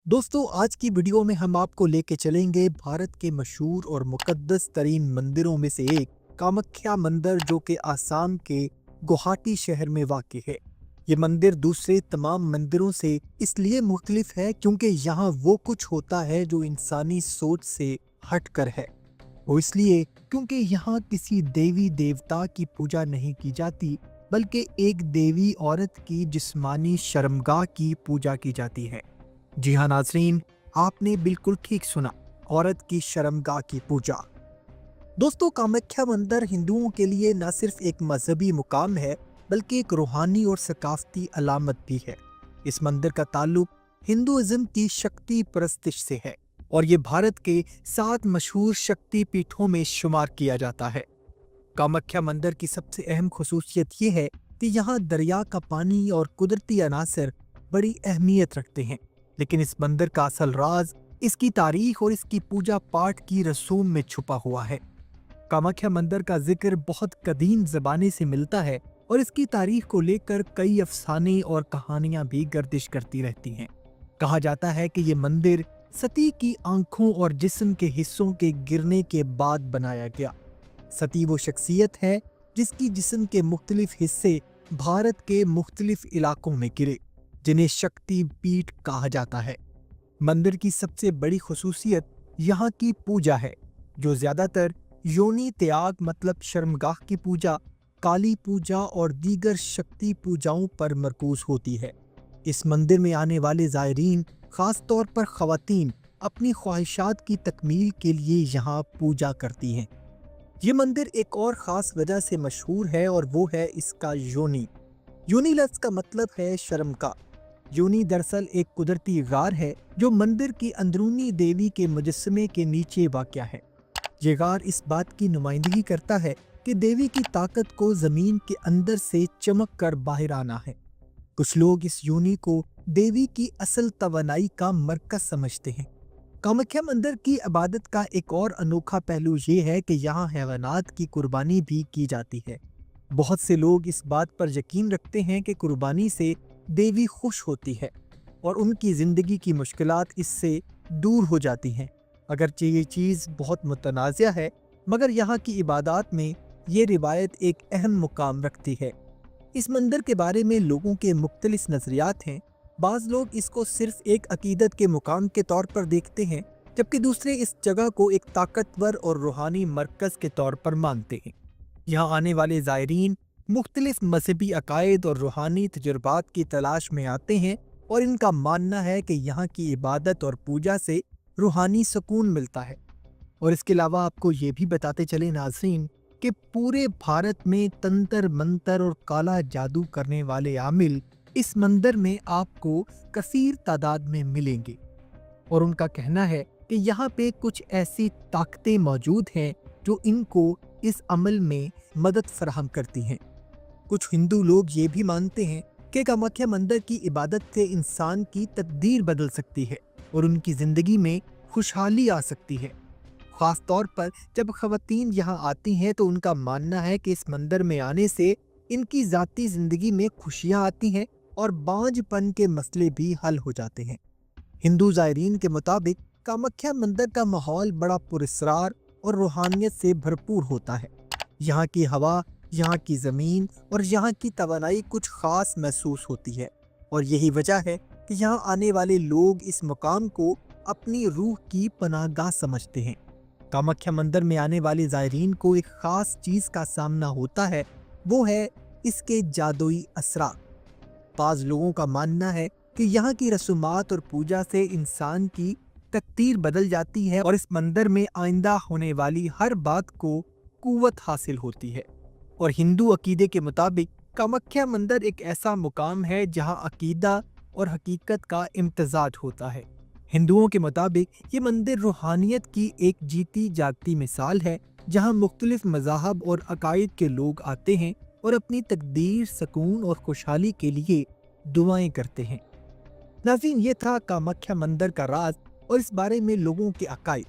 दोस्तों, आज की वीडियो में हम आपको लेके चलेंगे भारत के मशहूर और मुकद्दस तरीन मंदिरों में से एक कामाख्या मंदिर, जो कि आसाम के गुवाहाटी शहर में वाक़ है। ये मंदिर दूसरे तमाम मंदिरों से इसलिए मुख्तलिफ है क्योंकि यहाँ वो कुछ होता है जो इंसानी सोच से हट कर है। वो इसलिए क्योंकि यहाँ किसी देवी देवता की पूजा नहीं की जाती, बल्कि एक देवी औरत की जिस्मानी शर्मगाह की पूजा की जाती है। जी हाँ नाज़रीन, आपने बिल्कुल ठीक सुना, औरत की शर्मगाह की पूजा। दोस्तों, कामाख्या मंदिर हिंदुओं के लिए न सिर्फ एक मजहबी मुकाम है, बल्कि एक रूहानी और सकाफती अलामत भी है। इस मंदिर का ताल्लुक हिंदुइज्म की शक्ति परस्तिश से है और ये भारत के 7 मशहूर शक्ति पीठों में शुमार किया जाता है। कामाख्या मंदिर की सबसे अहम खुसूसियत ये है कि यहाँ दरिया का पानी और कुदरती अनासर बड़ी अहमियत रखते हैं, लेकिन इस मंदिर का असल राज इसकी तारीख और इसकी पूजा पाठ की रसूम में छुपा हुआ है। कामाख्या मंदिर का जिक्र बहुत कदीम ज़माने से मिलता है और इसकी तारीख को लेकर कई अफसाने और कहानियां भी गर्दिश करती रहती हैं। कहा जाता है कि ये मंदिर सती की आंखों और जिस्म के हिस्सों के गिरने के बाद बनाया गया। सती वो शख्सियत है जिसकी जिस्म के मुख्तलिफ हिस्से भारत के मुख्तलिफ इलाकों में गिरे, जिन्हें शक्ति पीठ कहा जाता है। मंदिर की सबसे बड़ी खुसूसियत यहाँ की पूजा है, जो ज़्यादातर योनि त्याग मतलब शर्मगाह की पूजा, काली पूजा और दीगर शक्ति पूजाओं पर मरकूज होती है। इस मंदिर में आने वाले ज़ायरीन, ख़ास तौर पर ख़वातीन, अपनी ख्वाहिशात की तकमील के लिए यहाँ पूजा करती हैं। ये मंदिर एक और ख़ास वजह से मशहूर है और वो है इसका योनि। योनि लफ्ज़ का मतलब है शर्मगाह। योनि दरअसल एक कुदरती गार है जो मंदिर की अंदरूनी देवी के मुजस्समे के नीचे वाक़या है। ये गार इस बात की नुमाइंदगी करता है कि देवी की ताकत को ज़मीन के अंदर से चमक कर बाहर आना है। कुछ लोग इस योनि को देवी की असल तवानाई का मरकज़ समझते हैं। कामाख्या मंदिर की इबादत का एक और अनोखा पहलू ये है कि यहाँ हैवानात की कुर्बानी भी की जाती है। बहुत से लोग इस बात पर यकीन रखते हैं कि कुर्बानी से देवी खुश होती है और उनकी ज़िंदगी की मुश्किलात इससे दूर हो जाती हैं। अगरचे ये चीज़ बहुत मुतनाज़िया है, मगर यहाँ की इबादत में ये रिवायत एक अहम मुकाम रखती है। इस मंदिर के बारे में लोगों के मुख्तलिफ नज़रियात हैं। बाज़ लोग इसको सिर्फ एक अकीदत के मुकाम के तौर पर देखते हैं, जबकि दूसरे इस जगह को एक ताकतवर और रूहानी मरकज़ के तौर पर मानते हैं। यहाँ आने वाले ज़ायरीन मुख्तलिफ मजहबी अकायद और रूहानी तजुर्बात की तलाश में आते हैं और इनका मानना है कि यहाँ की इबादत और पूजा से रूहानी सुकून मिलता है। और इसके अलावा आपको ये भी बताते चले नाज़रीन कि पूरे भारत में तंत्र मंत्र और काला जादू करने वाले आमिल इस मंदिर में आपको कसीर तादाद में मिलेंगे और उनका कहना है कि यहाँ पे कुछ ऐसी ताकतें मौजूद हैं जो इनको इस अमल में मदद फराहम करती हैं। कुछ हिंदू लोग ये भी मानते हैं कि कामाख्या मंदिर की इबादत से इंसान की तकदीर बदल सकती है और उनकी ज़िंदगी में खुशहाली आ सकती है। ख़ास तौर पर जब ख़वातीन यहाँ आती हैं तो उनका मानना है कि इस मंदिर में आने से इनकी ज़ाती ज़िंदगी में खुशियाँ आती हैं और बांझपन के मसले भी हल हो जाते हैं। हिंदू ज़ायरीन के मुताबिक कामाख्या मंदिर का माहौल बड़ा पुरस्रार और रूहानियत से भरपूर होता है। यहाँ की हवा, यहाँ की ज़मीन और यहाँ की तवानाई कुछ ख़ास महसूस होती है और यही वजह है कि यहाँ आने वाले लोग इस मुकाम को अपनी रूह की पनाहगाह समझते हैं। कामाख्या मंदिर में आने वाले ज़ायरीन को एक ख़ास चीज़ का सामना होता है, वो है इसके जादुई असरात। बाज़ लोगों का मानना है कि यहाँ की रसूमात और पूजा से इंसान की तकदीर बदल जाती है और इस मंदिर में आइंदा होने वाली हर बात को कुव्वत हासिल होती है। और हिंदू अकीदे के मुताबिक कामाख्या मंदिर एक ऐसा मुकाम है जहाँ अकीदा और हकीकत का इम्तजाज होता है। हिंदुओं के मुताबिक ये मंदिर रूहानियत की एक जीती जागती मिसाल है, जहाँ मुख्तलिफ मज़ाहब और अकायद के लोग आते हैं और अपनी तकदीर, सुकून और खुशहाली के लिए दुआएं करते हैं। नाज़रीन, ये था कामाख्या मंदिर का राज और इस बारे में लोगों के अकायद।